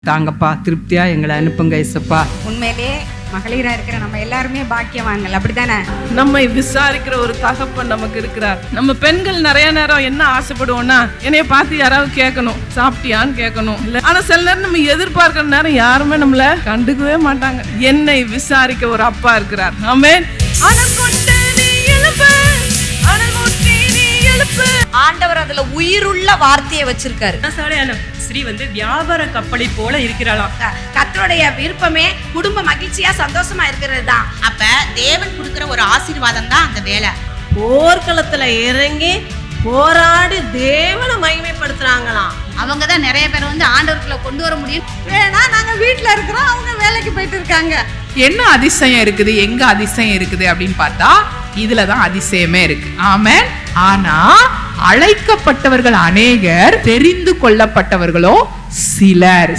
தாங்கப்பா, திருப்தியா எங்களை அனுப்புங்க இயேசுப்பா. உண்மையிலே மகளிரா இருக்கிற நம்ம எல்லாருமே பாக்கியவான்கள், அப்படித்தானே? நம்மை விசாரிக்கிற ஒரு தகப்பன் நமக்கு இருக்கிறார். நம்ம பெண்கள் நிறைய நேரம் என்ன ஆசைப்படுவோம்னா, என்னைய பார்த்து யாராவது கேட்கணும், சாப்பிட்டியான்னு கேட்கணும். இல்ல, ஆனா சில நேரம் நம்ம எதிர்பார்க்கிற நேரம் யாருமே நம்மள கண்டுக்கவே மாட்டாங்க. என்னை விசாரிக்க ஒரு அப்பா இருக்கிறார். ஆமென். ஆண்டவர் அதுல உயிருள்ள வார்த்தையை வச்சிருக்காரு. ஸ்ரீ வியாபார கப்பலை போல இருக்கிறாளாம். கர்த்தருடைய விருப்பமே குடும்ப மகிழ்ச்சியா சந்தோஷமா இருக்கிறது தான். அப்ப தேவன் கொடுக்கிற ஒரு ஆசீர்வாதம் தான் அந்த வேலை. போர்க்களத்துல இறங்கி போராடி தேவனை மகிமைப்படுத்துறாங்களாம். அவங்க தான் நிறைய பேர் ஆண்டவருக்குள்ள கொண்டு வர முடியும். வேணா நாங்க வீட்டுல இருக்கிறோம், அவங்க வேலைக்கு போயிட்டு இருக்காங்க. என்ன அதிசயம் இருக்குது, எங்க அதிசயம் இருக்குது அப்படின்னு பார்த்தா இதுலதான் அதிசயமே இருக்கு. ஆமென். ஆனா அழைக்கப்பட்டவர்கள் அநேகர், தெரிந்து கொள்ளப்பட்டவர்களோ சிலர்.